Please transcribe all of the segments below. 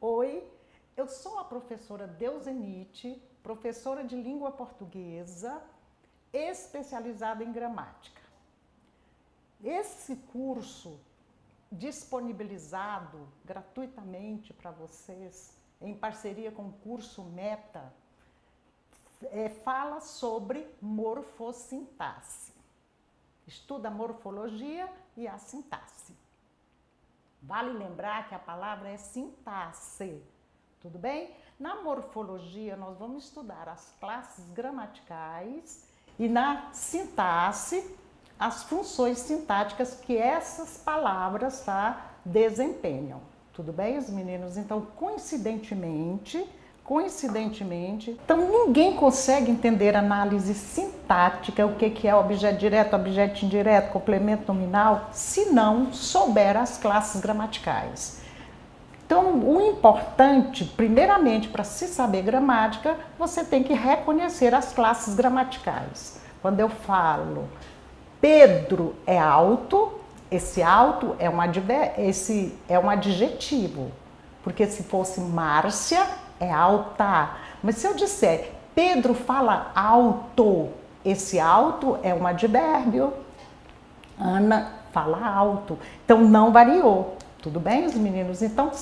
Oi, eu sou a professora Deusenite, professora de língua portuguesa, especializada em gramática. Esse curso disponibilizado gratuitamente para vocês, em parceria com o curso Meta, fala sobre morfossintaxe. Estuda a morfologia e a sintaxe. Vale lembrar que a palavra é sintaxe, tudo bem? Na morfologia, nós vamos estudar as classes gramaticais e na sintaxe, as funções sintáticas que essas palavras desempenham. Tudo bem, os meninos? Então, coincidentemente, então ninguém consegue entender análise sintática, o que é objeto direto, objeto indireto, complemento nominal, se não souber as classes gramaticais. Então, o importante, primeiramente, para se saber gramática, você tem que reconhecer as classes gramaticais. Quando eu falo Pedro é alto, esse alto é um adjetivo, porque se fosse Márcia, é alta. Mas se eu disser Pedro fala alto, esse alto é um advérbio. Ana fala alto. Então não variou. Tudo bem, os meninos? Então,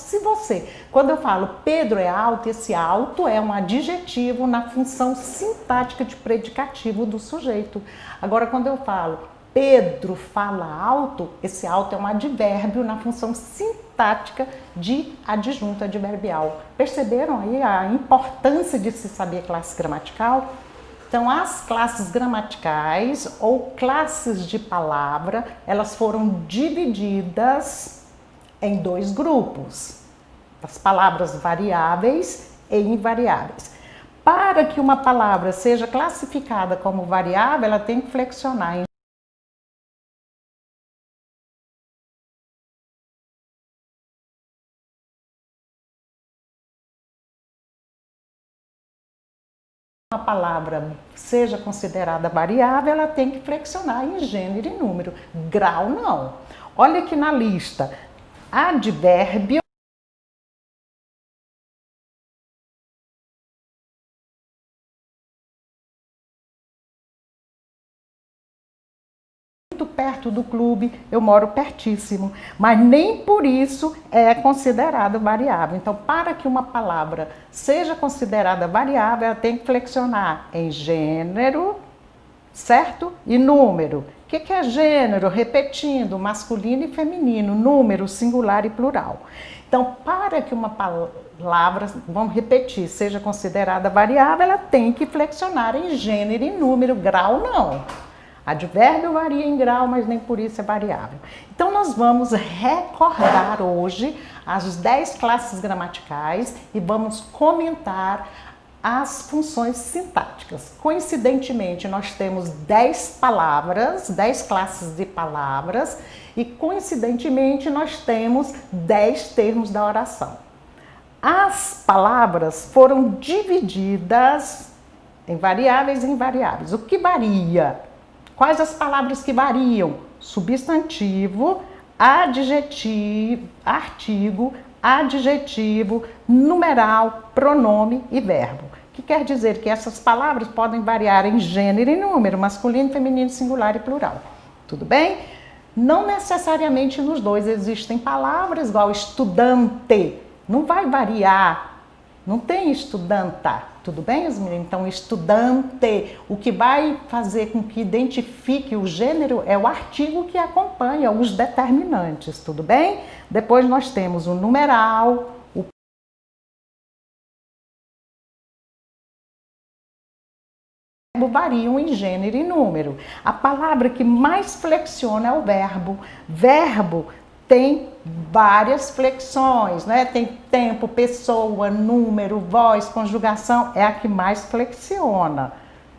quando eu falo Pedro é alto, esse alto é um adjetivo na função sintática de predicativo do sujeito. Agora, quando eu falo Pedro fala alto, esse alto é um advérbio na função sintática de adjunto adverbial. Perceberam aí a importância de se saber classe gramatical? Então, as classes gramaticais ou classes de palavra, elas foram divididas em dois grupos, as palavras variáveis e invariáveis. Para que uma palavra seja classificada como variável, ela tem que flexionar em uma palavra seja considerada variável, ela tem que flexionar em gênero e número. Grau, não. Olha aqui na lista. Advérbio, muito perto do clube, eu moro pertíssimo, mas nem por isso é considerado variável. Então, para que uma palavra seja considerada variável, ela tem que flexionar em gênero, certo? E número. O que é gênero? Repetindo, masculino e feminino, número, singular e plural. Então, para que uma palavra, vamos repetir, seja considerada variável, ela tem que flexionar em gênero e número, grau não. Advérbio varia em grau, mas nem por isso é variável. Então, nós vamos recordar hoje as 10 classes gramaticais e vamos comentar as funções sintáticas. Coincidentemente, nós temos 10 palavras, 10 classes de palavras e coincidentemente nós temos 10 termos da oração. As palavras foram divididas em variáveis e invariáveis. O que varia? Quais as palavras que variam? Substantivo, adjetivo, artigo, adjetivo, numeral, pronome e verbo. Que quer dizer que essas palavras podem variar em gênero e número, masculino, feminino, singular e plural. Tudo bem? Não necessariamente nos dois existem palavras igual estudante. Não vai variar. Não tem estudanta. Tudo bem, os meninos? Então, estudante. O que vai fazer com que identifique o gênero é o artigo que acompanha os determinantes. Tudo bem? Depois nós temos o numeral, o verbo variam em gênero e número. A palavra que mais flexiona é o verbo. Verbo tem várias flexões, né? Tem tempo, pessoa, número, voz, conjugação, é a que mais flexiona.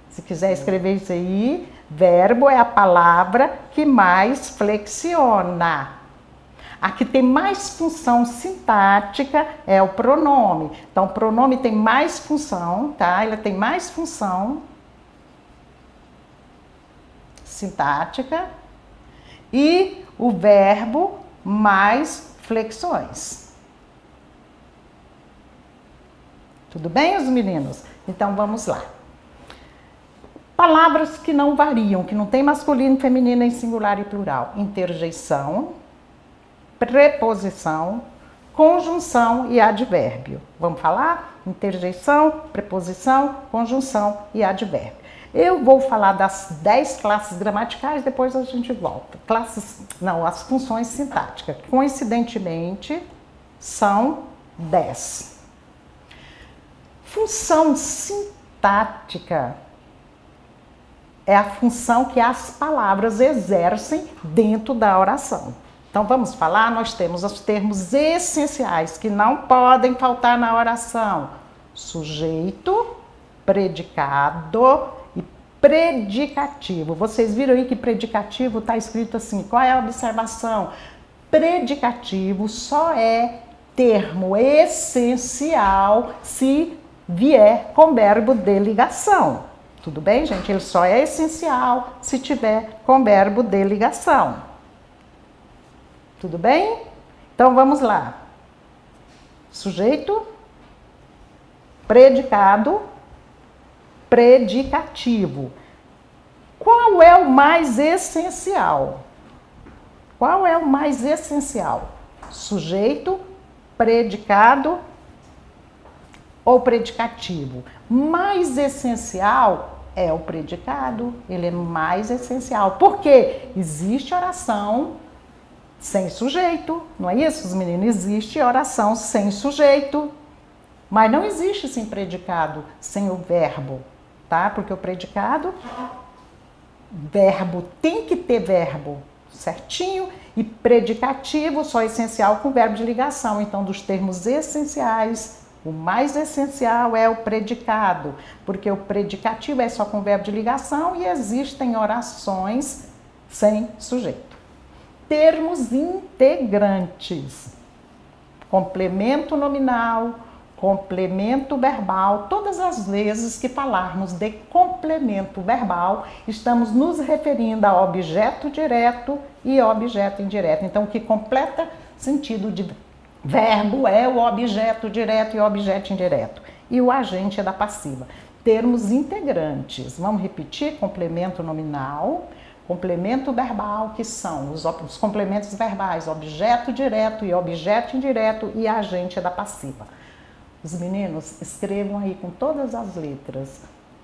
Se quiser escrever isso aí, verbo é a palavra que mais flexiona. A que tem mais função sintática é o pronome. Então, o pronome tem mais função, tá? Ele tem mais função sintática e o verbo mais flexões. Tudo bem, os meninos? Então vamos lá. Palavras que não variam, que não tem masculino, feminino em singular e plural. Interjeição, preposição, conjunção e advérbio. Vamos falar? Interjeição, preposição, conjunção e advérbio. Eu vou falar das 10 classes gramaticais, depois a gente volta. As funções sintáticas. Coincidentemente, são 10. Função sintática é a função que as palavras exercem dentro da oração. Então vamos falar, nós temos os termos essenciais que não podem faltar na oração. Sujeito, predicado e predicativo. Vocês viram aí que predicativo está escrito assim, qual é a observação? Predicativo só é termo essencial se vier com verbo de ligação. Tudo bem, gente? Ele só é essencial se tiver com verbo de ligação. Tudo bem? Então vamos lá. Sujeito, predicado, predicativo. Qual é o mais essencial? Qual é o mais essencial? Sujeito, predicado ou predicativo? Mais essencial é o predicado, ele é mais essencial. Por quê? Existe oração sem sujeito, não é isso, os meninos? Existe oração sem sujeito, mas não existe sem predicado, sem o verbo, tá? Porque o predicado, verbo tem que ter verbo certinho e predicativo só essencial com verbo de ligação. Então, dos termos essenciais, o mais essencial é o predicado, porque o predicativo é só com verbo de ligação e existem orações sem sujeito. Termos integrantes, complemento nominal, complemento verbal. Todas as vezes que falarmos de complemento verbal, estamos nos referindo a objeto direto e objeto indireto. Então, o que completa sentido de verbo é o objeto direto e o objeto indireto. E o agente é da passiva. Termos integrantes. Vamos repetir? Complemento nominal, complemento verbal, que são os complementos verbais, objeto direto e objeto indireto e agente é da passiva. Os meninos escrevam aí com todas as letras.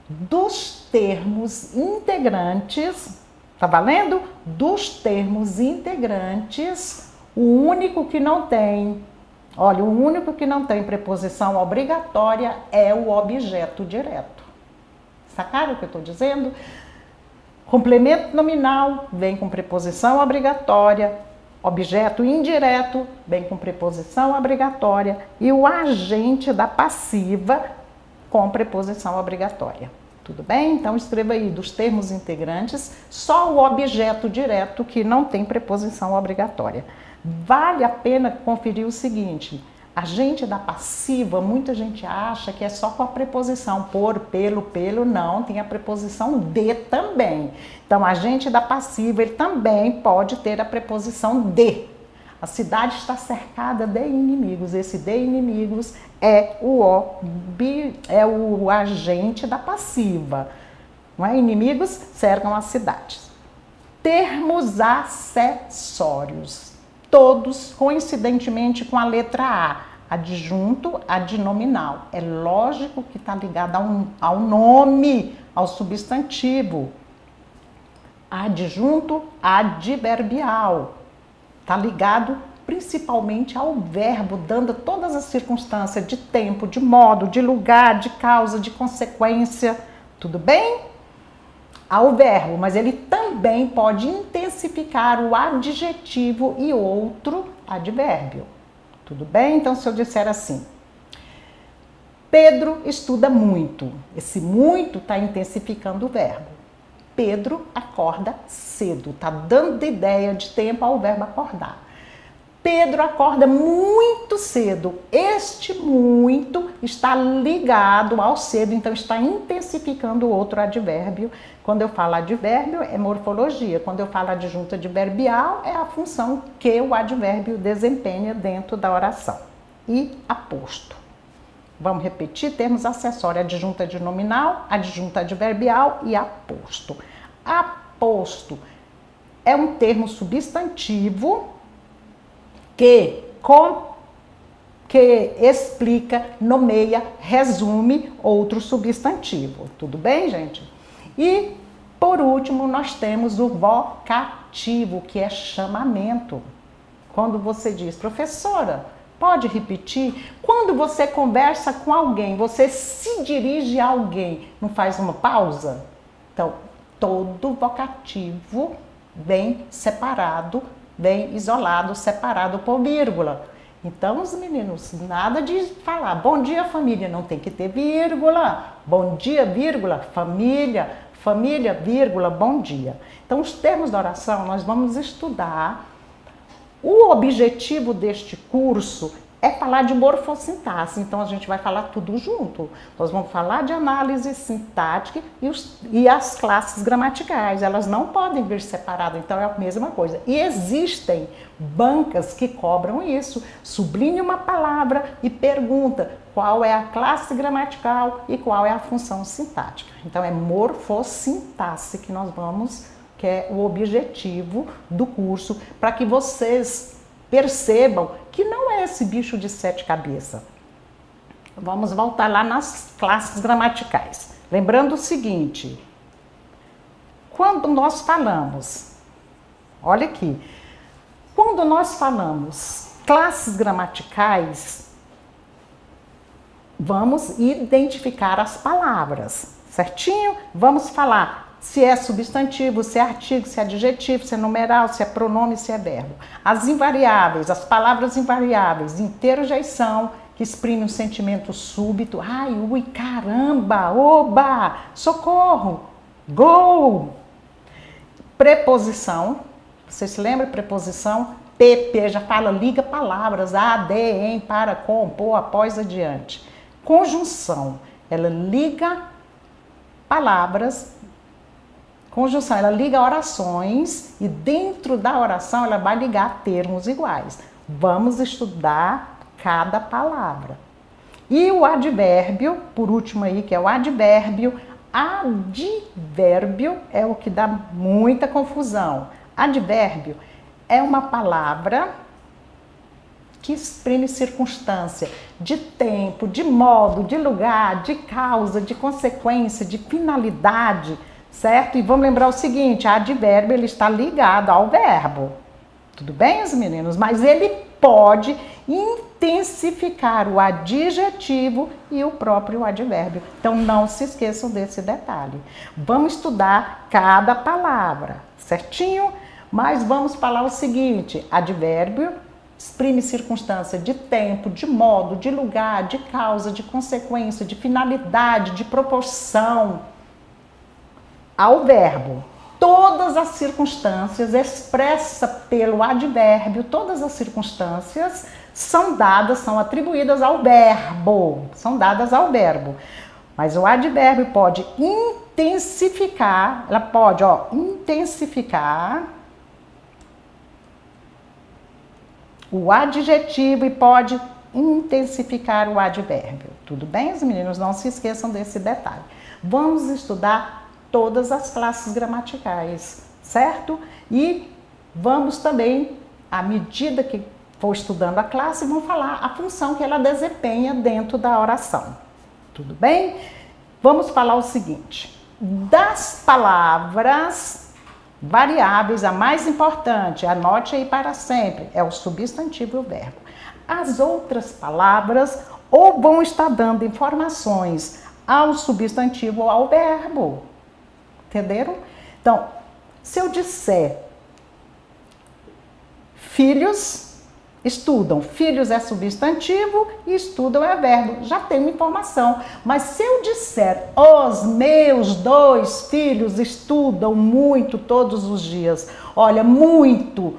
Dos termos integrantes, tá valendo? Dos termos integrantes, o único que não tem, olha, o único que não tem preposição obrigatória é o objeto direto. Sacaram o que eu estou dizendo? Complemento nominal vem com preposição obrigatória, objeto indireto vem com preposição obrigatória e o agente da passiva com preposição obrigatória. Tudo bem? Então escreva aí, dos termos integrantes, só o objeto direto que não tem preposição obrigatória. Vale a pena conferir o seguinte, agente da passiva, muita gente acha que é só com a preposição por, pelo, não, tem a preposição de também. Então, agente da passiva, ele também pode ter a preposição de. A cidade está cercada de inimigos, esse de inimigos é o agente da passiva. Não é? Inimigos cercam as cidades. Termos acessórios. Todos coincidentemente com a letra A, adjunto, adnominal. É lógico que está ligado ao nome, ao substantivo. Adjunto, adverbial. Está ligado principalmente ao verbo, dando todas as circunstâncias de tempo, de modo, de lugar, de causa, de consequência. Tudo bem? Ao verbo, mas ele também pode intensificar o adjetivo e outro advérbio. Tudo bem? Então, se eu disser assim, Pedro estuda muito. Esse muito está intensificando o verbo. Pedro acorda cedo. Está dando ideia de tempo ao verbo acordar. Pedro acorda muito cedo. Este muito está ligado ao cedo, então está intensificando o outro advérbio. Quando eu falo advérbio, é morfologia. Quando eu falo adjunto adverbial, é a função que o advérbio desempenha dentro da oração. E aposto. Vamos repetir, termos acessórios, adjunto adnominal, adjunto adverbial e aposto. Aposto é um termo substantivo que explica, nomeia, resume outro substantivo. Tudo bem, gente? E, por último, nós temos o vocativo, que é chamamento. Quando você diz, professora, pode repetir? Quando você conversa com alguém, você se dirige a alguém, não faz uma pausa? Então, todo vocativo vem separado, vem isolado, separado por vírgula. Então, os meninos, nada de falar, bom dia família, não tem que ter vírgula. Bom dia, vírgula, família, família, vírgula, bom dia. Então, os termos da oração nós vamos estudar. O objetivo deste curso é falar de morfossintaxe, então a gente vai falar tudo junto. Nós vamos falar de análise sintática e as classes gramaticais, elas não podem vir separadas, então é a mesma coisa. E existem bancas que cobram isso, sublinhe uma palavra e pergunta qual é a classe gramatical e qual é a função sintática. Então é morfossintaxe que nós vamos, que é o objetivo do curso, para que vocês percebam que não é esse bicho de 7 cabeças. Vamos voltar lá nas classes gramaticais. Lembrando o seguinte, quando nós falamos, olha aqui, quando nós falamos classes gramaticais, vamos identificar as palavras, certinho? Vamos falar se é substantivo, se é artigo, se é adjetivo, se é numeral, se é pronome, se é verbo. As invariáveis, as palavras invariáveis, interjeição, que exprime um sentimento súbito. Ai, ui, caramba, oba, socorro, gol. Preposição, você se lembra? Preposição, PP, já fala, liga palavras, a, de, em, para, com, por, após, adiante. Conjunção, ela liga palavras. Conjunção, ela liga orações e dentro da oração ela vai ligar termos iguais. Vamos estudar cada palavra. E o advérbio, por último aí, que é o advérbio. Advérbio é o que dá muita confusão. Advérbio é uma palavra que exprime circunstância de tempo, de modo, de lugar, de causa, de consequência, de finalidade, certo? E vamos lembrar o seguinte, advérbio ele está ligado ao verbo. Tudo bem, os meninos? Mas ele pode intensificar o adjetivo e o próprio advérbio. Então, não se esqueçam desse detalhe. Vamos estudar cada palavra, certinho? Mas vamos falar o seguinte, advérbio exprime circunstância de tempo, de modo, de lugar, de causa, de consequência, de finalidade, de proporção ao verbo. Todas as circunstâncias expressas pelo advérbio, todas as circunstâncias são dadas, são atribuídas ao verbo, são dadas ao verbo. Mas o advérbio pode intensificar, ela pode, intensificar o adjetivo e pode intensificar o advérbio. Tudo bem, os meninos? Não se esqueçam desse detalhe. Vamos estudar todas as classes gramaticais, certo? E vamos também, à medida que for estudando a classe, vamos falar a função que ela desempenha dentro da oração. Tudo bem? Vamos falar o seguinte, das palavras variáveis, a mais importante, anote aí para sempre, é o substantivo e o verbo. As outras palavras ou vão estar dando informações ao substantivo ou ao verbo. Entenderam? Então, se eu disser filhos estudam, filhos é substantivo e estudam é verbo, já tem uma informação. Mas se eu disser os meus 2 filhos estudam muito todos os dias, olha, muito,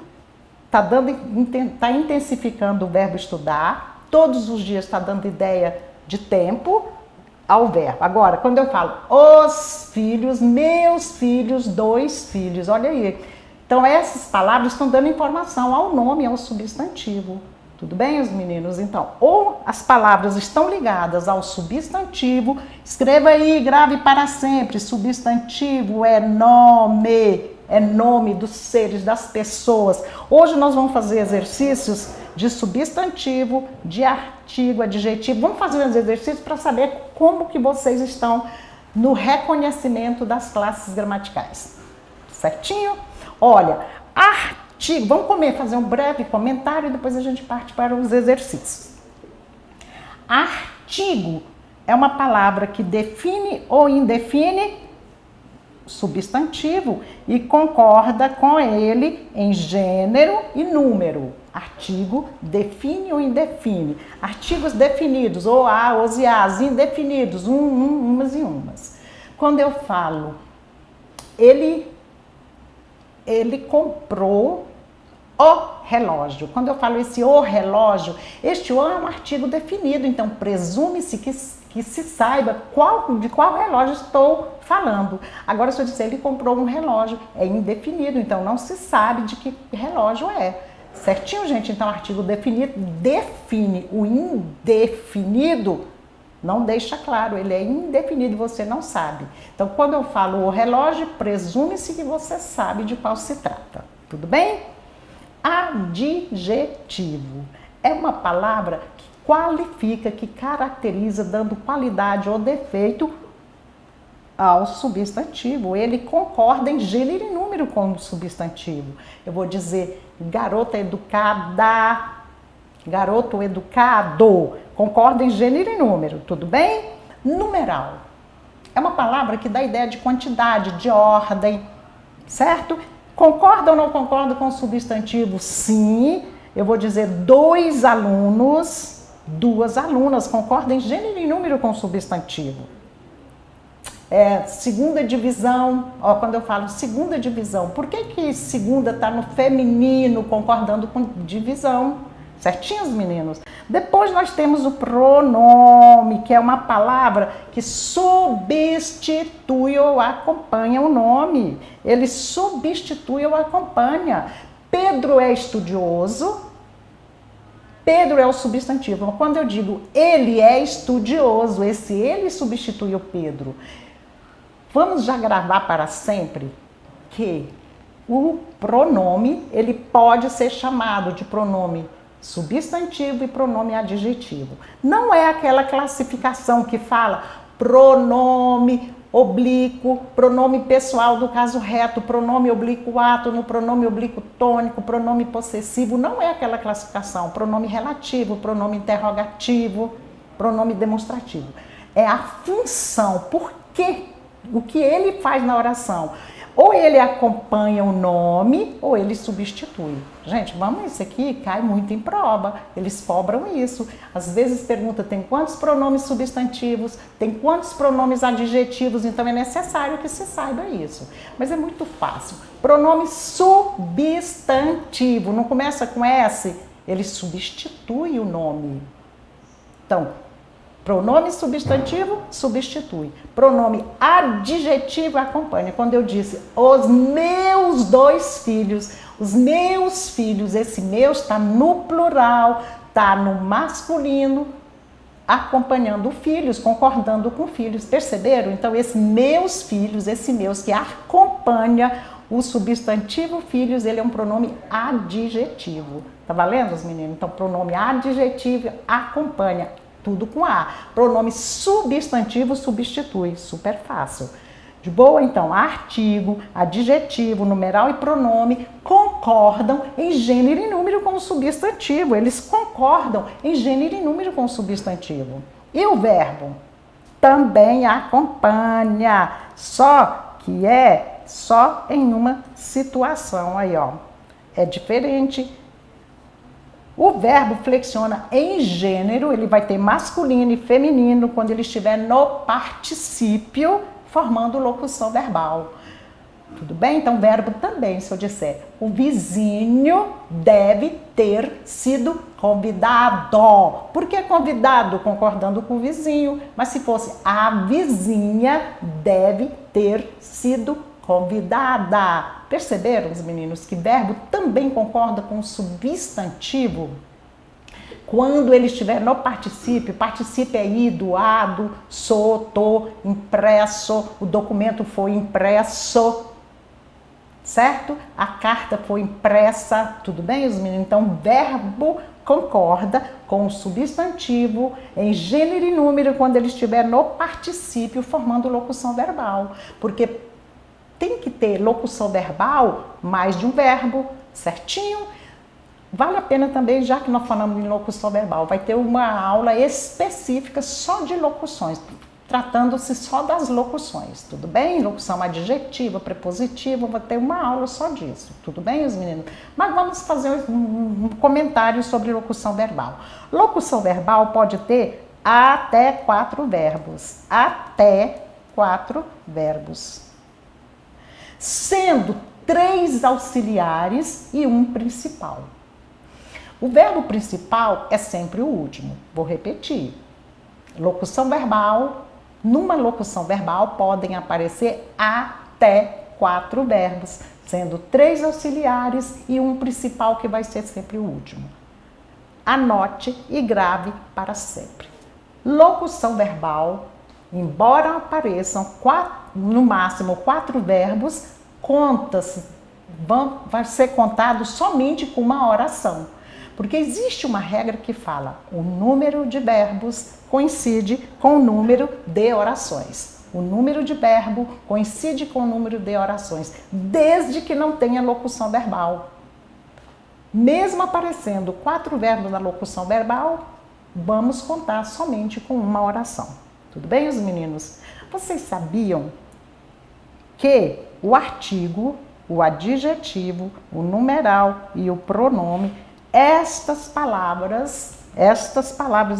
tá intensificando o verbo estudar, todos os dias está dando ideia de tempo ao verbo. Agora, quando eu falo os filhos, meus filhos, 2 filhos, olha aí. Então, essas palavras estão dando informação ao nome, ao substantivo. Tudo bem, os meninos? Então, ou as palavras estão ligadas ao substantivo, escreva aí, grave para sempre. Substantivo é nome dos seres, das pessoas. Hoje nós vamos fazer exercícios de substantivo, de artigo, adjetivo. Vamos fazer uns exercícios para saber como que vocês estão no reconhecimento das classes gramaticais. Certinho? Olha, artigo, vamos fazer um breve comentário e depois a gente parte para os exercícios. Artigo é uma palavra que define ou indefine substantivo e concorda com ele em gênero e número. Artigo define ou indefine. Artigos definidos, ou a, os e as, indefinidos, umas e umas. Quando eu falo, ele comprou o relógio. Quando eu falo esse o relógio, este o é um artigo definido, então presume-se que se saiba de qual relógio estou falando. Agora, se eu disser ele comprou um relógio, é indefinido, então não se sabe de que relógio é. Certinho, gente? Então, artigo definido define. O indefinido não deixa claro, ele é indefinido, você não sabe. Então, quando eu falo o relógio, presume-se que você sabe de qual se trata. Tudo bem? Adjetivo é uma palavra que qualifica, que caracteriza, dando qualidade ou defeito ao substantivo. Ele concorda em gênero e número com o substantivo. Eu vou dizer garota educada, garoto educado. Concorda em gênero e número, tudo bem? Numeral é uma palavra que dá ideia de quantidade, de ordem, certo? Concorda ou não concorda com o substantivo? Sim. Eu vou dizer 2 alunos, 2 alunas. Concorda em gênero e número com o substantivo. Segunda divisão, quando eu falo segunda divisão, por que segunda está no feminino, concordando com divisão? Certinhos, meninos? Depois nós temos o pronome, que é uma palavra que substitui ou acompanha o nome. Ele substitui ou acompanha. Pedro é estudioso. Pedro é o substantivo. Quando eu digo ele é estudioso, esse ele substitui o Pedro. Vamos já gravar para sempre que o pronome, ele pode ser chamado de pronome substantivo e pronome adjetivo. Não é aquela classificação que fala pronome oblíquo, pronome pessoal do caso reto, pronome oblíquo átono, pronome oblíquo tônico, pronome possessivo. Não é aquela classificação. Pronome relativo, pronome interrogativo, pronome demonstrativo. É a função, o que ele faz na oração. Ou ele acompanha o nome, ou ele substitui. Gente, isso aqui cai muito em prova. Eles cobram isso. Às vezes pergunta, tem quantos pronomes substantivos, tem quantos pronomes adjetivos, então é necessário que se saiba isso. Mas é muito fácil. Pronome substantivo, não começa com S, ele substitui o nome. Então, pronome substantivo, substitui. Pronome adjetivo, acompanha. Quando eu disse, os meus 2 filhos, os meus filhos, esse meus está no plural, está no masculino, acompanhando filhos, concordando com filhos. Perceberam? Então, esse meus filhos, esse meus que acompanha o substantivo filhos, ele é um pronome adjetivo. Tá valendo, os meninos? Então, pronome adjetivo acompanha. Tudo com A. Pronome substantivo substitui. Super fácil. De boa? Então, artigo, adjetivo, numeral e pronome concordam em gênero e número com o substantivo. Eles concordam em gênero e número com o substantivo. E o verbo? Também acompanha. Só que é só em uma situação. Aí, ó. É diferente. O verbo flexiona em gênero, ele vai ter masculino e feminino quando ele estiver no particípio, formando locução verbal. Tudo bem? Então, verbo também, se eu disser, o vizinho deve ter sido convidado. Por que convidado? Concordando com o vizinho. Mas se fosse a vizinha deve ter sido convidada. Perceberam, os meninos, que verbo também concorda com o substantivo? Quando ele estiver no particípio, particípio é ido, ado, sou, tô, impresso, o documento foi impresso, certo? A carta foi impressa, tudo bem, os meninos? Então, o verbo concorda com o substantivo em gênero e número quando ele estiver no particípio, formando locução verbal. Porque tem que ter locução verbal, mais de um verbo, certinho? Vale a pena também, já que nós falamos de locução verbal, vai ter uma aula específica só de locuções, tratando-se só das locuções, tudo bem? Locução adjetiva, prepositiva, vou ter uma aula só disso, tudo bem, os meninos? Mas vamos fazer um comentário sobre locução verbal. Locução verbal pode ter até 4 verbos, até 4 verbos, sendo 3 auxiliares e um principal. O verbo principal é sempre o último. Vou repetir. Locução verbal, numa locução verbal podem aparecer até 4 verbos, sendo 3 auxiliares e um principal que vai ser sempre o último. Anote e grave para sempre. Locução verbal, embora apareçam no máximo 4 verbos, vai ser contado somente com uma oração. Porque existe uma regra que fala o número de verbos coincide com o número de orações. O número de verbo coincide com o número de orações, desde que não tenha locução verbal. Mesmo aparecendo 4 verbos na locução verbal, vamos contar somente com uma oração. Tudo bem, os meninos? Vocês sabiam que o artigo, o adjetivo, o numeral e o pronome, estas palavras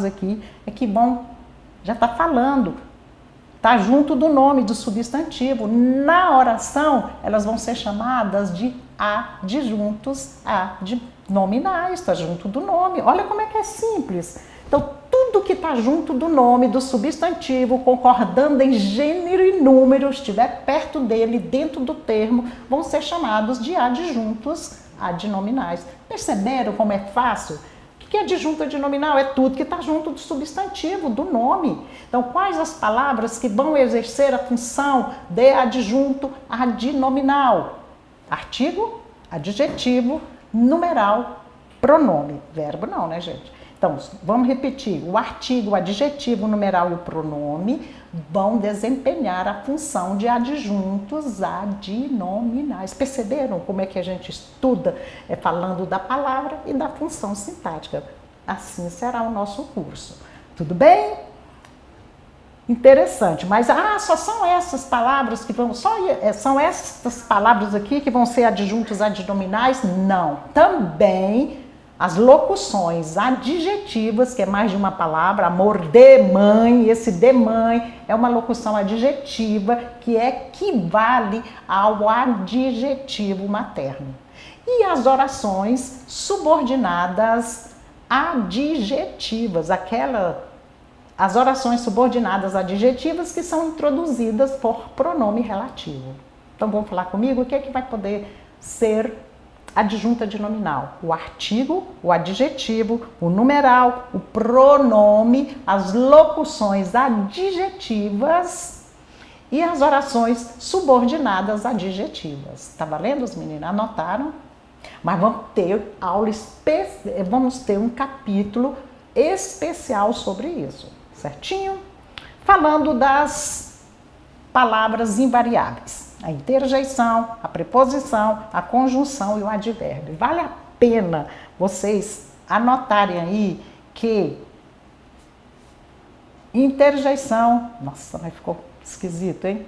aqui é que vão, já está falando, está junto do nome do substantivo. Na oração, elas vão ser chamadas de adjuntos adnominais, está junto do nome. Olha como é que é simples. Então, tudo que está junto do nome do substantivo, concordando em gênero e número, estiver perto dele, dentro do termo, vão ser chamados de adjuntos adnominais. Perceberam como é fácil? O que é adjunto adnominal? É tudo que está junto do substantivo, do nome. Então, quais as palavras que vão exercer a função de adjunto adnominal? Artigo, adjetivo, numeral, pronome. Verbo não, né, gente? Então, vamos repetir. O artigo, o adjetivo, o numeral e o pronome vão desempenhar a função de adjuntos adnominais. Perceberam como é que a gente estuda falando da palavra e da função sintática? Assim será o nosso curso. Tudo bem? Interessante. Mas só são essas palavras que vão... são essas palavras aqui que vão ser adjuntos adnominais? Não. Também... as locuções adjetivas, que é mais de uma palavra, amor de mãe, esse de mãe é uma locução adjetiva que equivale ao adjetivo materno. E as orações subordinadas adjetivas, as orações subordinadas adjetivas que são introduzidas por pronome relativo. Então, vamos falar comigo o que é que vai poder ser adjunto adnominal? O artigo, o adjetivo, o numeral, o pronome, as locuções adjetivas e as orações subordinadas adjetivas. Tá valendo, os meninos? Anotaram? Mas vamos ter vamos ter um capítulo especial sobre isso, certinho? Falando das palavras invariáveis. A interjeição, a preposição, a conjunção e o advérbio. Vale a pena vocês anotarem aí que interjeição... Nossa, mas ficou esquisito, hein?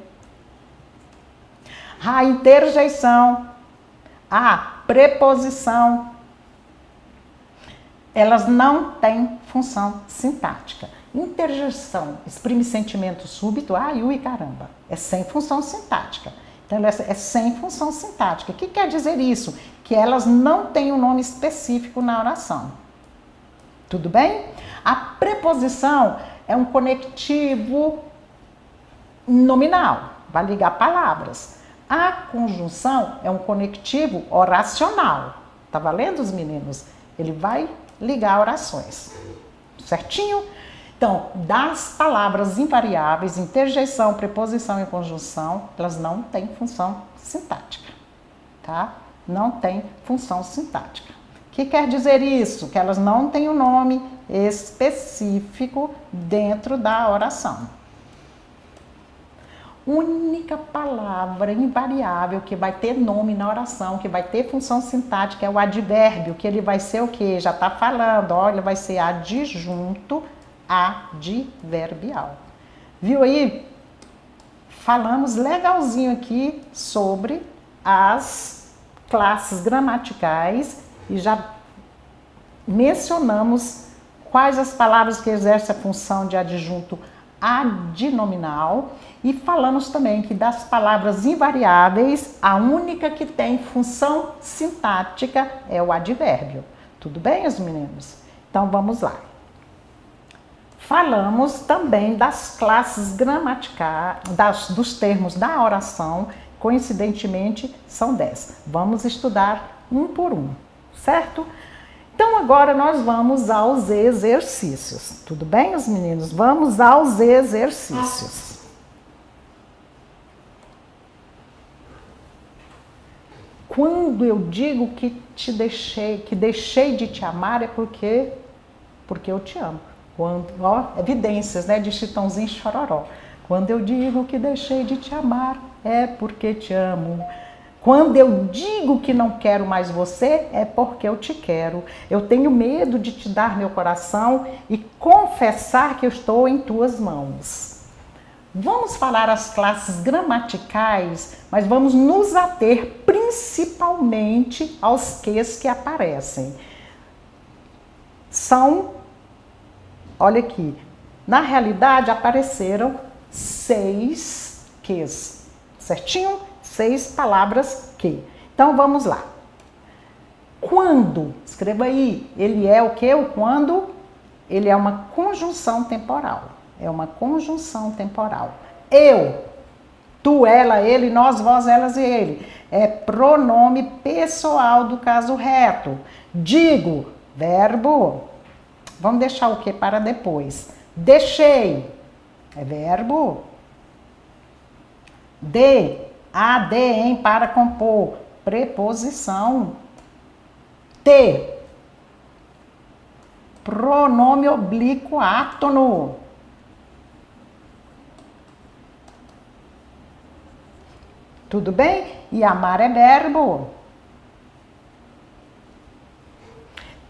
A interjeição, a preposição, elas não têm função sintática. Interjeição exprime sentimento súbito, ui, caramba, é sem função sintática. Então, ela é sem função sintática. O que quer dizer isso? Que elas não têm um nome específico na oração. Tudo bem? A preposição é um conectivo nominal, vai ligar palavras. A conjunção é um conectivo oracional. Tá valendo, os meninos? Ele vai ligar orações. Certinho? Então, das palavras invariáveis, interjeição, preposição e conjunção, elas não têm função sintática, tá? Não tem função sintática. O que quer dizer isso? Que elas não têm um nome específico dentro da oração. Única palavra invariável que vai ter nome na oração, que vai ter função sintática, é o advérbio, que ele vai ser o quê? Já está falando, olha, vai ser adjunto adverbial. Viu aí? Falamos legalzinho aqui sobre as classes gramaticais e já mencionamos quais as palavras que exercem a função de adjunto adnominal e falamos também que das palavras invariáveis, a única que tem função sintática é o advérbio. Tudo bem, os meninos? Então vamos lá. Falamos também das classes gramaticais, dos termos da oração, coincidentemente são 10. Vamos estudar um por um, certo? Então agora nós vamos aos exercícios. Tudo bem, os meninos? Vamos aos exercícios. Quando eu digo que deixei de te amar é porque eu te amo. Quando, ó, evidências, né, de Chitãozinho e Chororó. Quando eu digo que deixei de te amar é porque te amo. Quando eu digo que não quero mais você, é porque eu te quero. Eu tenho medo de te dar meu coração e confessar que eu estou em tuas mãos. Vamos falar as classes gramaticais, mas vamos nos ater principalmente aos ques que aparecem. Olha aqui, na realidade apareceram 6 ques, certinho? 6 palavras que. Então vamos lá. Quando, escreva aí, ele é o que? O quando? Ele é uma conjunção temporal. É uma conjunção temporal. Eu, tu, ela, ele, nós, vós, elas e ele. É pronome pessoal do caso reto. Digo, verbo. Vamos deixar o que para depois. Deixei, é verbo. Em para compor, preposição. Pronome oblíquo átono. Tudo bem? E amar é verbo.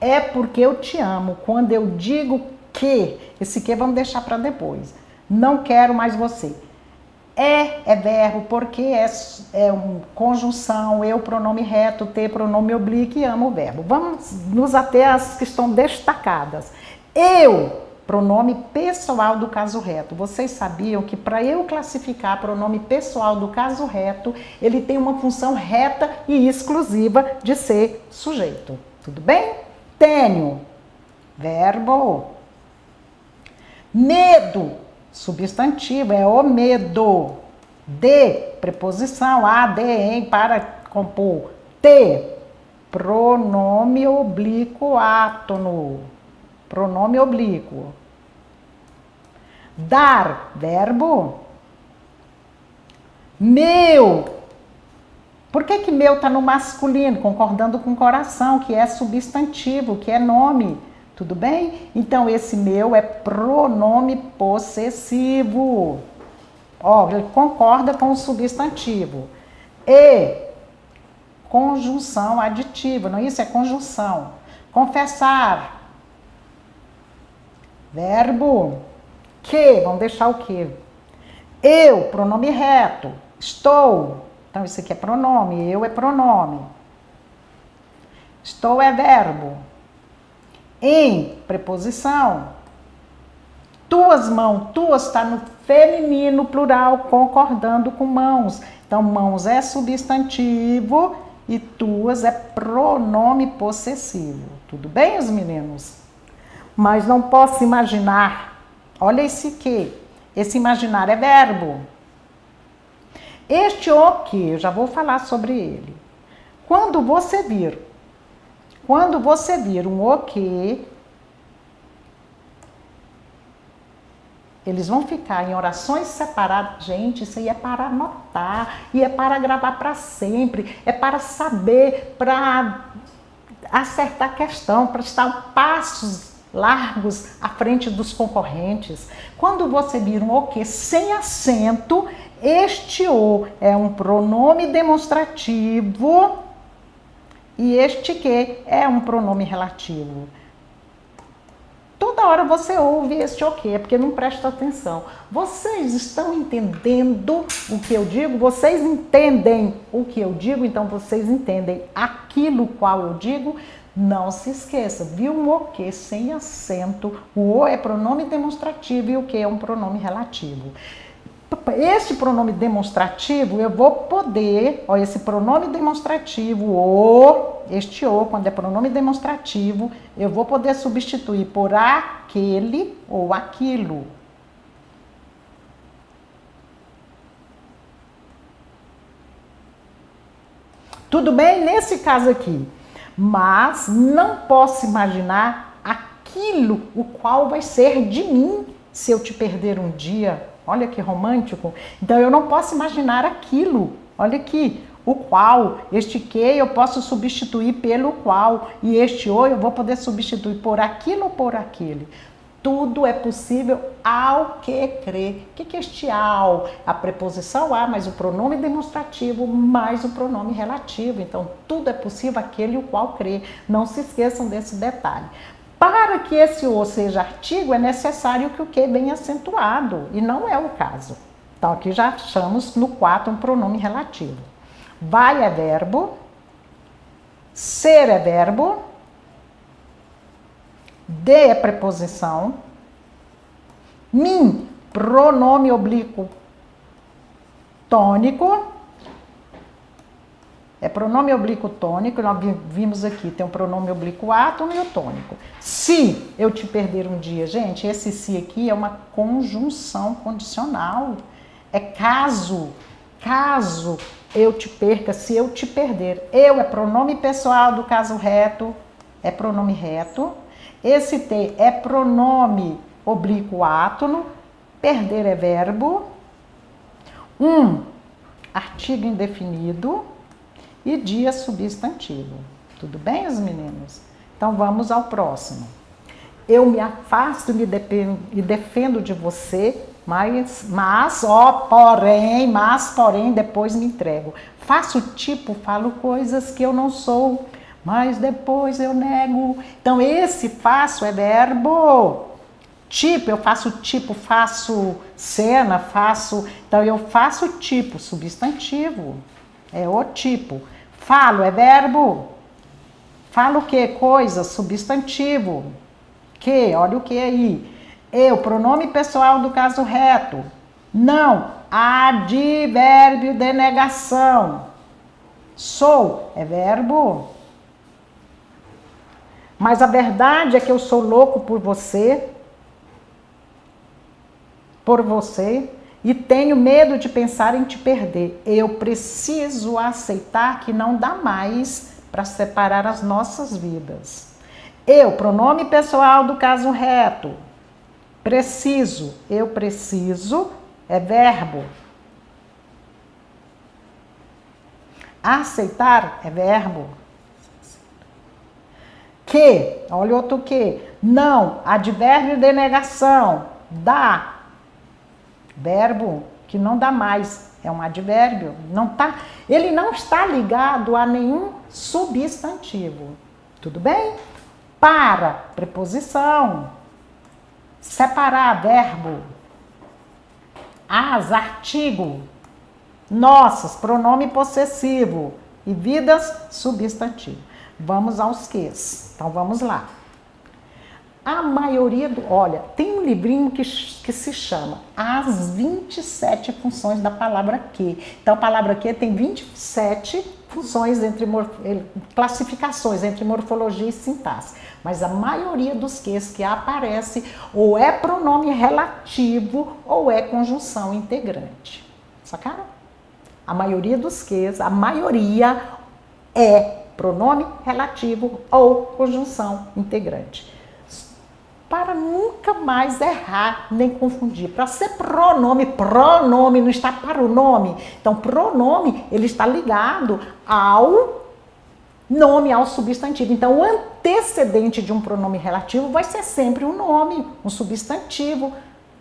É porque eu te amo. Quando eu digo que, esse que vamos deixar para depois. Não quero mais você. É verbo porque é uma conjunção, eu, pronome reto, te, pronome oblíquo e amo o verbo. Vamos nos ater às que estão destacadas. Eu, pronome pessoal do caso reto. Vocês sabiam que para eu classificar pronome pessoal do caso reto, ele tem uma função reta e exclusiva de ser sujeito. Tudo bem? Tenho, verbo. Medo, substantivo, é o medo. Preposição, em para compor. Pronome oblíquo átono. Pronome oblíquo. Dar, verbo. Meu. Por que meu está no masculino? Concordando com coração, que é substantivo, que é nome. Tudo bem? Então, esse meu é pronome possessivo. Ó, ele concorda com o substantivo. E, conjunção aditiva, não é isso? É conjunção. Confessar. Verbo. Que, vamos deixar o que? Eu, pronome reto. Estou. Então, isso aqui é pronome, eu é pronome. Estou é verbo. Em, preposição. Tuas mãos, tuas está no feminino plural, concordando com mãos. Então, mãos é substantivo e tuas é pronome possessivo. Tudo bem, os meninos? Mas não posso imaginar. Olha esse que. Esse imaginar é verbo. Este o que, eu já vou falar sobre ele. Quando você vir Quando você vir um o que, eles vão ficar em orações separadas. Gente, isso aí é para anotar e é para gravar para sempre, é para saber, para acertar a questão, para estar passos largos à frente dos concorrentes. Quando você vir um o que sem acento, este o é um pronome demonstrativo e este que é um pronome relativo. Toda hora você ouve este o que, é porque não presta atenção. Vocês estão entendendo o que eu digo? Vocês entendem o que eu digo? Então vocês entendem aquilo qual eu digo? Não se esqueça, viu um o que sem acento, o o é pronome demonstrativo e o que é um pronome relativo. Este pronome demonstrativo, eu vou poder, ó, esse pronome demonstrativo, este o, quando é pronome demonstrativo, eu vou poder substituir por aquele ou aquilo. Tudo bem? Nesse caso aqui. Mas não posso imaginar aquilo o qual vai ser de mim se eu te perder um dia. Olha que romântico. Então eu não posso imaginar aquilo. Olha aqui, o qual, este que eu posso substituir pelo qual e este o eu vou poder substituir por aquilo ou por aquele. Tudo é possível ao que crer. O que é este ao? A preposição a mais o pronome demonstrativo mais o pronome relativo. Então tudo é possível aquele o qual crê. Não se esqueçam desse detalhe. Para que esse o seja artigo, é necessário que o que venha acentuado, e não é o caso. Então, aqui já achamos no 4 um pronome relativo. Vai é verbo, ser é verbo, de é preposição, mim, pronome oblíquo tônico, é pronome oblíquo tônico, nós vimos aqui, tem um pronome oblíquo átono e o tônico. Se eu te perder um dia, gente, esse se aqui é uma conjunção condicional. É caso eu te perca, se eu te perder. Eu é pronome pessoal do caso reto, é pronome reto. Esse te é pronome oblíquo átono, perder é verbo. Artigo indefinido. E dia substantivo. Tudo bem, os meninos? Então vamos ao próximo. Eu me afasto e defendo de você, mas porém, depois me entrego. Faço tipo, falo coisas que eu não sou, mas depois eu nego. Então esse faço é verbo. Tipo, eu faço tipo, faço cena, faço... Então eu faço tipo, substantivo. É o tipo. Falo é verbo. Falo o que? Coisa, substantivo. Que, olha o que aí. Eu, pronome pessoal do caso reto. Não, advérbio de negação. Sou é verbo. Mas a verdade é que eu sou louco por você. E tenho medo de pensar em te perder. Eu preciso aceitar que não dá mais para separar as nossas vidas. Eu, pronome pessoal do caso reto. Preciso, eu preciso, é verbo. Aceitar é verbo. Que, olha outro que. Não, advérbio de negação. Dá. Verbo que não dá mais, é um advérbio, ele não está ligado a nenhum substantivo. Tudo bem? Para, preposição. Separar, verbo. As, artigo. Nossas, pronome possessivo. E vidas, substantivo. Vamos aos ques. Então vamos lá. A maioria olha, tem um livrinho que se chama As 27 Funções da Palavra Que. Então, a palavra que tem 27 funções, classificações entre morfologia e sintaxe. Mas a maioria dos ques que aparece ou é pronome relativo ou é conjunção integrante. Sacaram? A maioria dos ques, a maioria é pronome relativo ou conjunção integrante. Para nunca mais errar nem confundir. Para ser pronome, pronome não está para o nome. Então, pronome, ele está ligado ao nome, ao substantivo. Então, o antecedente de um pronome relativo vai ser sempre um nome, um substantivo,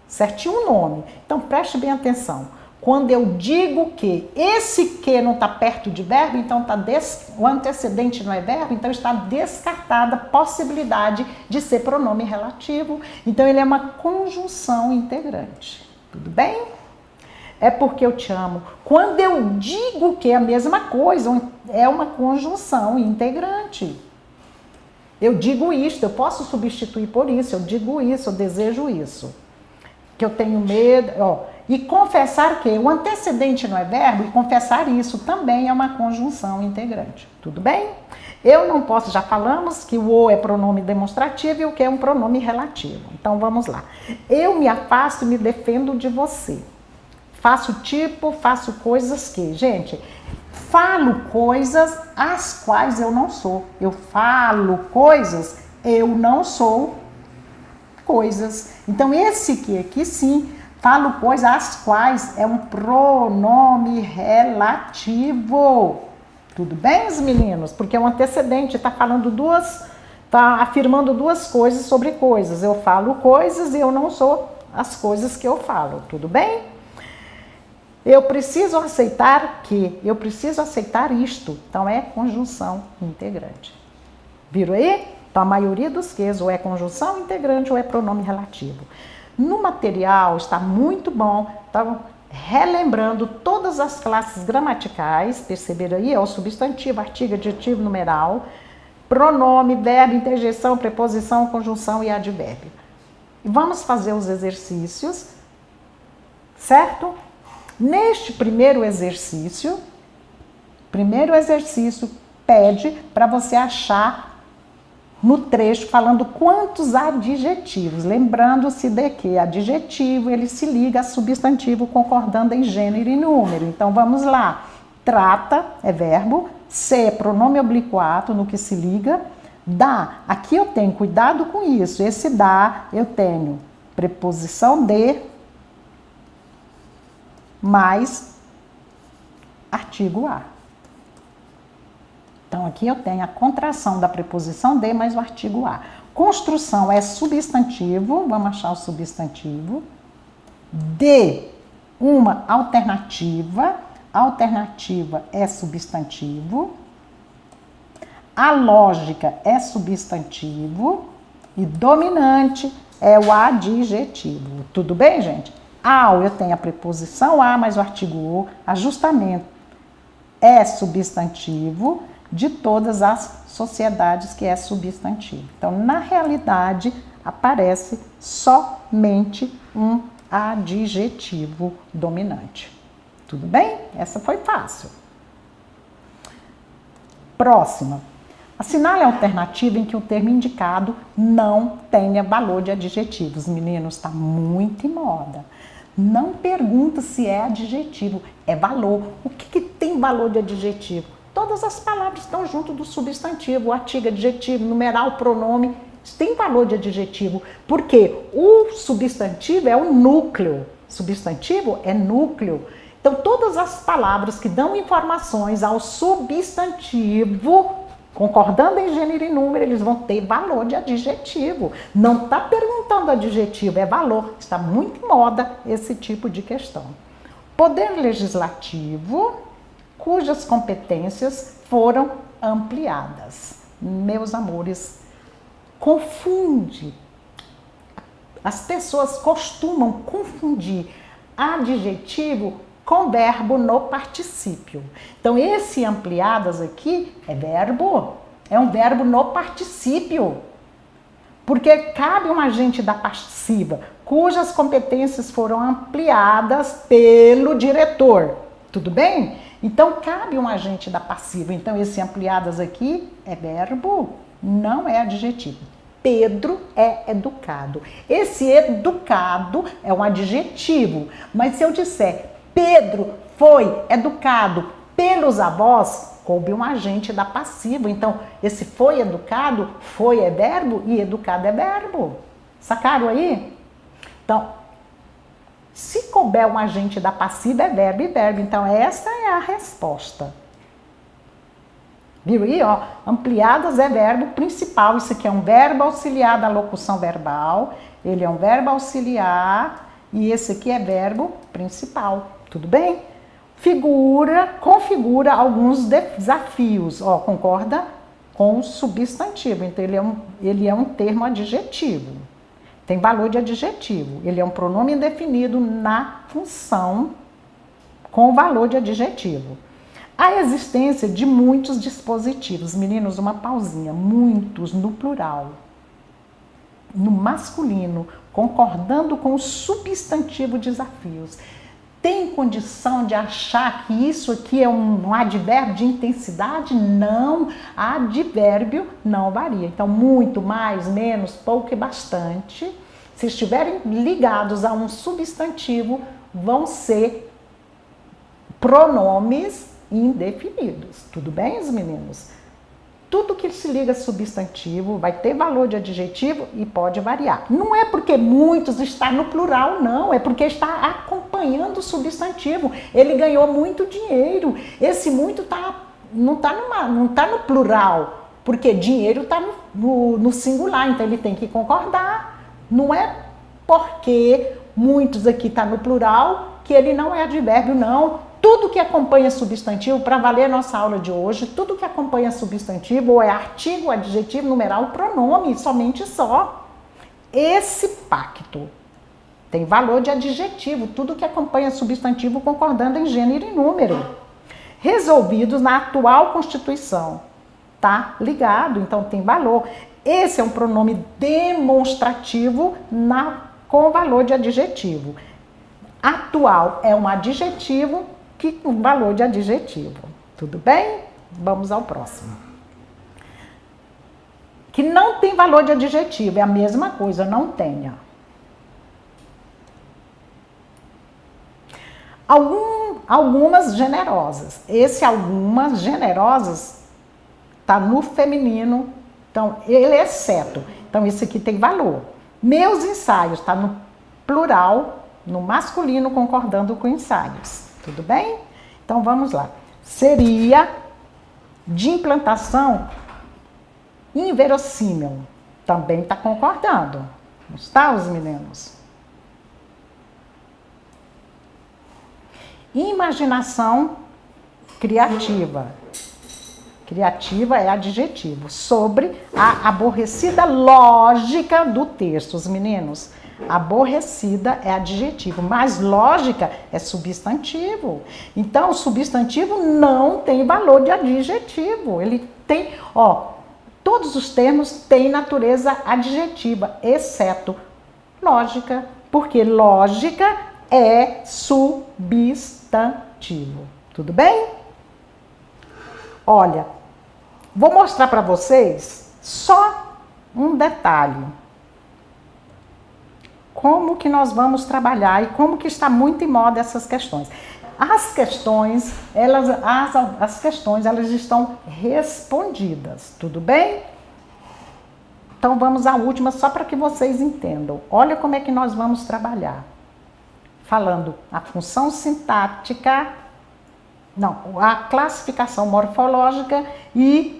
certinho, um nome. Então, preste bem atenção. Quando eu digo que esse que não está perto de verbo, então o antecedente não é verbo, então está descartada a possibilidade de ser pronome relativo. Então, ele é uma conjunção integrante. Tudo bem? É porque eu te amo. Quando eu digo que é a mesma coisa, é uma conjunção integrante. Eu digo isto, eu posso substituir por isso, eu digo isso, eu desejo isso. Que eu tenho medo, E confessar que o antecedente não é verbo, e confessar isso também é uma conjunção integrante. Tudo bem? Eu não posso, já falamos que o é pronome demonstrativo e o que é um pronome relativo. Então vamos lá. Eu me afasto e me defendo de você. Faço tipo, faço coisas que, gente, falo coisas as quais eu não sou. Eu falo coisas, eu não sou coisas. Então esse que aqui sim, falo coisas as quais é um pronome relativo. Tudo bem, meninos? Porque é um antecedente, está afirmando duas coisas sobre coisas. Eu falo coisas e eu não sou as coisas que eu falo. Tudo bem? Eu preciso aceitar isto. Então é conjunção integrante. Viram aí? Então a maioria dos ques ou é conjunção integrante ou é pronome relativo. No material está muito bom, tá relembrando todas as classes gramaticais, perceberam aí? É o substantivo, artigo, adjetivo, numeral, pronome, verbo, interjeição, preposição, conjunção e advérbio. Vamos fazer os exercícios, certo? Neste primeiro exercício pede para você achar no trecho falando quantos adjetivos, lembrando-se de que adjetivo ele se liga a substantivo concordando em gênero e número. Então vamos lá. Trata é verbo, ser pronome oblíquo no que se liga, dá. Aqui eu tenho cuidado com isso. Esse dá eu tenho preposição de mais artigo a. Então, aqui eu tenho a contração da preposição de mais o artigo a. Construção é substantivo, vamos achar o substantivo. De uma alternativa é substantivo. A lógica é substantivo. E dominante é o adjetivo. Tudo bem, gente? Ao, eu tenho a preposição a mais o artigo o. Ajustamento é substantivo. De todas as sociedades que é substantivo. Então, na realidade, aparece somente um adjetivo dominante. Tudo bem? Essa foi fácil. Próxima. Assinale a alternativa em que o termo indicado não tenha valor de adjetivos. Meninos, está muito em moda. Não pergunta se é adjetivo, é valor. O que tem valor de adjetivo? Todas as palavras estão junto do substantivo, o artigo, adjetivo, numeral, pronome, tem valor de adjetivo, porque o substantivo é o núcleo, substantivo é núcleo. Então, todas as palavras que dão informações ao substantivo, concordando em gênero e número, eles vão ter valor de adjetivo. Não está perguntando adjetivo, é valor. Está muito em moda esse tipo de questão. Poder legislativo, cujas competências foram ampliadas. Meus amores, confunde. As pessoas costumam confundir adjetivo com verbo no particípio. Então, esse ampliadas aqui é verbo, é um verbo no particípio. Porque cabe um agente da passiva, cujas competências foram ampliadas pelo diretor. Tudo bem? Então, cabe um agente da passiva. Então, esse ampliadas aqui é verbo, não é adjetivo. Pedro é educado. Esse educado é um adjetivo. Mas se eu disser Pedro foi educado pelos avós, coube um agente da passiva. Então, esse foi educado, foi é verbo e educado é verbo. Sacaram aí? Então, se couber um agente da passiva, é verbo e verbo. Então, essa é a resposta. Viu aí, ó? Ampliadas é verbo principal. Isso aqui é um verbo auxiliar da locução verbal. Ele é um verbo auxiliar e esse aqui é verbo principal. Tudo bem? Configura alguns desafios. Ó, concorda com o substantivo. Então, ele é um termo adjetivo. Tem valor de adjetivo. Ele é um pronome indefinido na função com valor de adjetivo. A existência de muitos dispositivos. Meninos, uma pausinha. Muitos no plural. No masculino, concordando com o substantivo desafios. Tem condição de achar que isso aqui é um advérbio de intensidade? Não. Advérbio não varia. Então, muito, mais, menos, pouco e bastante, se estiverem ligados a um substantivo, vão ser pronomes indefinidos. Tudo bem, os meninos? Tudo que se liga a substantivo vai ter valor de adjetivo e pode variar. Não é porque muitos está no plural, não. É porque está acompanhando o substantivo. Ele ganhou muito dinheiro. Esse muito não está no plural, porque dinheiro está no singular, então ele tem que concordar. Não é porque muitos aqui está no plural que ele não é advérbio, não. Tudo que acompanha substantivo, para valer a nossa aula de hoje, tudo que acompanha substantivo, ou é artigo, adjetivo, numeral, pronome, somente só. Esse pacto tem valor de adjetivo, tudo que acompanha substantivo concordando em gênero e número. Resolvidos na atual Constituição. Tá ligado? Então tem valor. Esse é um pronome demonstrativo com valor de adjetivo. Atual é um adjetivo que com valor de adjetivo. Tudo bem? Vamos ao próximo. Que não tem valor de adjetivo, é a mesma coisa, não tenha. Algumas generosas. Esse algumas generosas está no feminino, então ele é exceto. Então esse aqui tem valor. Meus ensaios está no plural, no masculino, concordando com ensaios. Tudo bem? Então vamos lá. Seria de implantação inverossímil. Também está concordando. Não está, os meninos? Imaginação criativa. Criativa é adjetivo. Sobre a aborrecida lógica do texto, os meninos. Aborrecida é adjetivo, mas lógica é substantivo. Então, o substantivo não tem valor de adjetivo. Ele tem, todos os termos têm natureza adjetiva, exceto lógica, porque lógica é substantivo. Tudo bem? Olha, vou mostrar para vocês só um detalhe. Como que nós vamos trabalhar e como que está muito em moda essas questões. As questões, elas estão respondidas, tudo bem? Então vamos à última, só para que vocês entendam. Olha como é que nós vamos trabalhar. Falando a função sintática, a classificação morfológica e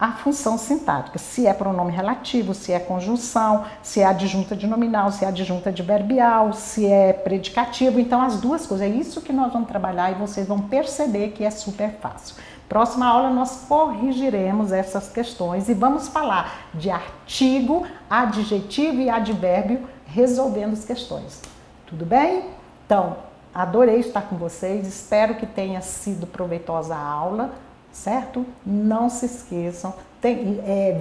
a função sintática, se é pronome relativo, se é conjunção, se é adjunta de nominal, se é adjunta adverbial, se é predicativo. Então, as duas coisas, é isso que nós vamos trabalhar e vocês vão perceber que é super fácil. Próxima aula nós corrigiremos essas questões e vamos falar de artigo, adjetivo e advérbio resolvendo as questões. Tudo bem? Então, adorei estar com vocês, espero que tenha sido proveitosa a aula. Certo? Não se esqueçam,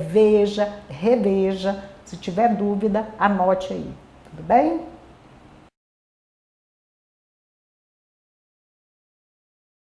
veja, reveja, se tiver dúvida, anote aí, tudo bem?